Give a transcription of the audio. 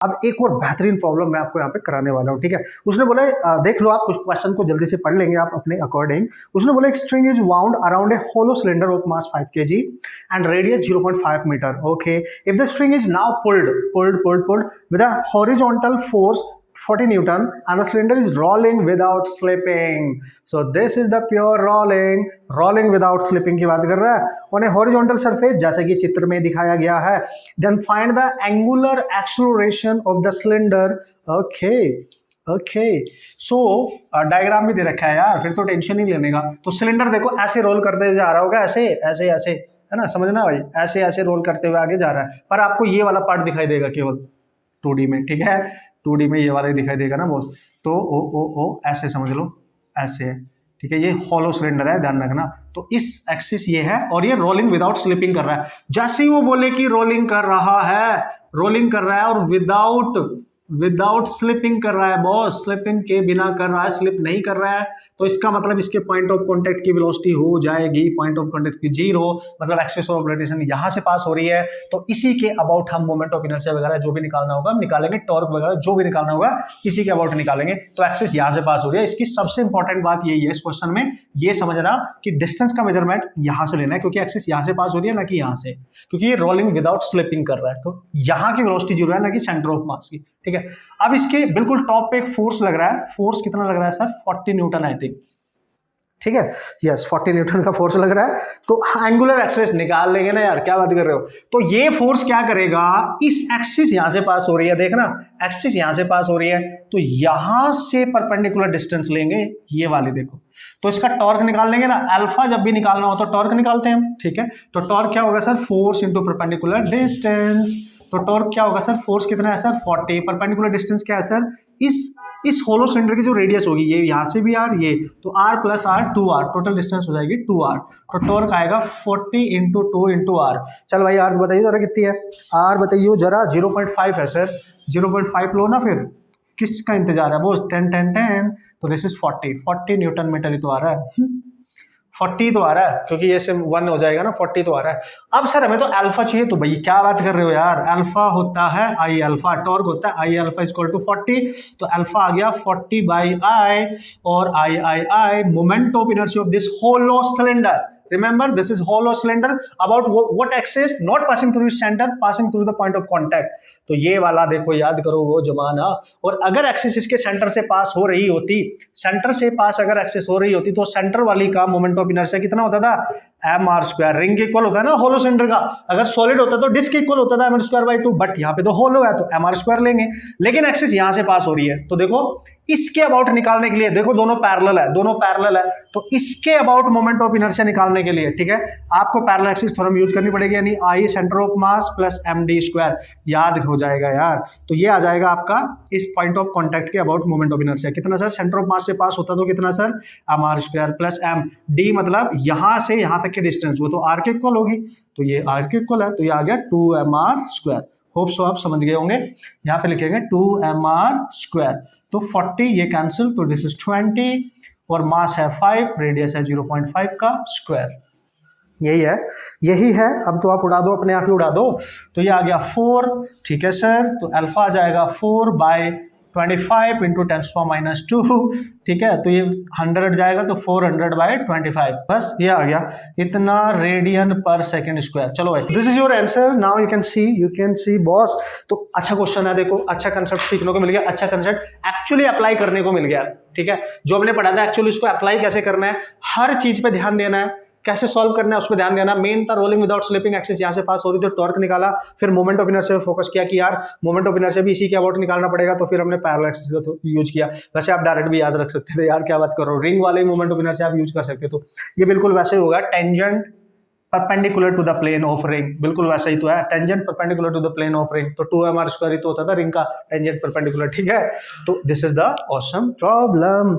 अब एक और बेहतरीन प्रॉब्लम मैं आपको यहाँ पे कराने वाला हूँ, ठीक है। उसने बोला देख लो, आप कुछ क्वेश्चन को जल्दी से पढ़ लेंगे आप अपने अकॉर्डिंग। उसने बोला एक string is wound around a hollow cylinder of mass 5 kg and radius 0.5 metre. Okay, if the string is now pulled with a horizontal force 40 Newton and the cylinder is rolling without slipping. So this is the pure rolling without slipping की बात कर रहा है। on a horizontal surface जैसे कि चित्र में दिखाया गया है। then find the angular acceleration of the cylinder. okay so diagram भी दे रखा है यार, फिर तो टेंशन ही लेने का। तो सिलेंडर देखो ऐसे रोल करते जा रहा होगा, ऐसे ऐसे ऐसे, है ना, समझना भाई, ऐसे ऐसे रोल करते हुए आगे जा रहा है, पर आपको ये वाला पार्ट दिखाई देगा केवल 2D में, ठीक है। 2D में ये वाला ही दिखाई देगा ना बॉस। तो ओ ऐसे समझ लो, ऐसे है, ठीक है। ये हॉलो सिलेंडर है, ध्यान रखना। तो इस एक्सिस ये है और ये रोलिंग विदाउट स्लिपिंग कर रहा है। जैसे ही वो बोले कि रोलिंग कर रहा है और विदाउट स्लिपिंग कर रहा है बॉस, स्लिपिंग के बिना कर रहा है, स्लिप नहीं कर रहा है, तो इसका मतलब इसके पॉइंट ऑफ कांटेक्ट की वेलोसिटी हो जाएगी पॉइंट ऑफ कांटेक्ट की 0, मतलब एक्सिस ऑफ रोटेशन यहां से पास हो रही है। तो इसी के अबाउट हम मोमेंट ऑफ इनर्शिया वगैरह जो भी निकालना होगा हम निकालेंगे, टॉर्क वगैरह जो भी निकालना होगा इसी के अबाउट निकालेंगे। तो एक्सिस यहां से पास हो रही है। इसकी सबसे इंपॉर्टेंट बात यही है इस क्वेश्चन में, ये समझना कि डिस्टेंस का मेजरमेंट यहां से लेना है, क्योंकि एक्सिस यहां से पास हो रही है ना कि यहां से, क्योंकि ये रोलिंग विदाउट स्लिपिंग कर रहा है। तो यहां की वेलोसिटी 0 है ना कि सेंटर ऑफ मास की, ठीक है। अब इसके बिल्कुल टॉप पे एक फोर्स लग रहा है। फोर्स कितना लग रहा है सर? 40 न्यूटन आई थिंक, ठीक है। यस, 40 न्यूटन का फोर्स लग रहा है। तो एंगुलर एक्सेस निकाल लेंगे ना यार, क्या बात कर रहे हो। तो ये फोर्स क्या करेगा, इस एक्सिस यहां से पास हो रही है, देखना एक्सिस यहां से पास हो रही है, तो यहां से परपेंडिकुलर डिस्टेंस लेंगे, ये वाली देखो। तो इसका टॉर्क निकाल लेंगे ना, अल्फा जब भी निकालना हो तो टॉर्क निकालते हैं हम, ठीक है। तो टॉर्क क्या होगा sir? Force into perpendicular distance. तो टॉर्क क्या होगा सर? फोर्स कितना है सर? 40। परपेंडिकुलर डिस्टेंस क्या है सर? इस होलो सिलेंडर की जो रेडियस होगी, ये यहां से भी आर, ये तो r plus r 2r, total distance हो जाएगी 2r। तो टॉर्क आएगा 40 इंटू 2 इंटू r। चल भाई r बताइए जरा कितनी है, r बताइए जरा। 0.5 है सर, 0.5 लो ना, फिर किसका इंतजार है बोस? 10 तो दिस इज 40 न्यूटन मीटर ही तो आ रहा है। 40 तो आ रहा है, क्योंकि ये से 1 हो जाएगा ना, 40 तो आ रहा है। अब सर हमें तो अल्फा चाहिए, तो भाई क्या बात कर रहे हो यार, अल्फा होता है आई अल्फा, टॉर्क होता है आई अल्फा इक्वल टू 40। तो अल्फा आ गया 40 बाई आई, और I moment of inertia of this hollow cylinder. Remember, this is hollow cylinder. About what axis? Not passing through its center, passing through the point of contact. तो ये वाला देखो, याद करो वो जमाना। और अगर एक्सिस इसके सेंटर से पास हो रही होती, सेंटर से पास अगर एक्सिस हो रही होती, तो सेंटर वाली का मोमेंट ऑफ इनर्शिया कितना होता था? mr²। रिंग के इक्वल होता है ना होलो सिलेंडर का। अगर सॉलिड होता तो डिस्क इक्वल होता था mr²/2, बट यहाँ पे तो होलो है तो mr² लेंगे। लेकिन एक्सिस यहाँ से पास हो रही है, तो देखो इसके अबाउट निकालने के लिए, देखो दोनों पैरेलल है, तो इसके अबाउट मोमेंट ऑफ इनर्शिया निकालने के लिए, ठीक है, आपको पैरेलल एक्सिस थ्योरम यूज करनी पड़ेगी, यानी I center of mass plus md², याद हो जाएगा यार। तो ये आ जाएगा आपका इस पॉइंट ऑफ कांटेक्ट के अबाउट मोमेंट ऑफ इनर्शिया कितना सर? सेंटर ऑफ मास से पास होता तो कितना sir? mr² plus m, d मतलब यहां से यहां तक की डिस्टेंस, वो तो r के इक्वल होगी, तो ये r के इक्वल है, तो ये आ गया 2mr²। होप सो आप समझ गए होंगे। यहाँ पे लिखेंगे 2mr²। तो 40 ये कैंसिल, तो दिस इज 20, और मास है 5, रेडियस है 0.5 का स्क्वायर। यही है। अब तो आप उड़ा दो, अपने आप ही उड़ा दो। तो ये आ गया 4, ठीक है सर। तो अल्फा आ जाएगा 4 बाई 25 इंटू 10⁻², ठीक है। तो ये 100 जाएगा, तो 400/25, बस ये आ गया इतना रेडियन पर सेकेंड स्क्वायर। चलो भाई, this is your answer. Now you can see boss. तो अच्छा क्वेश्चन है, देखो अच्छा कंसेप्ट सीखने को मिल गया, अच्छा कंसेप्ट एक्चुअली अप्लाई करने को मिल गया, ठीक है। जो हमने पढ़ा था एक्चुअली उसको अप्लाई कैसे करना है, हर चीज पे ध्यान देना है, कैसे सॉल्व करना है उस पर ध्यान देना। मेन था रोलिंग विदाउट स्लिपिंग, एक्सिस यहाँ से पास हो रही थी, टॉर्क निकाला, फिर मोमेंट ऑफ इनर्शिया पे फोकस किया कि यार मोमेंट ऑफ इनर्शिया भी इसी के अबाउट निकालना पड़ेगा, तो फिर हमने पैरेलल एक्सिस का यूज किया। वैसे आप डायरेक्ट भी याद रख सकते थे यार, क्या बात कर रहे हो, रिंग वाले मोमेंट ऑफ इनर्शिया आप यूज कर सकते। तो ये बिल्कुल वैसे होगा, tangent perpendicular to the plane of ring, बिल्कुल वैसा ही तो है, tangent perpendicular to the plane of ring. तो 2mr² ही तो होता था रिंग का टेंजेंट परपेंडिकुलर, ठीक है। तो this is the awesome problem.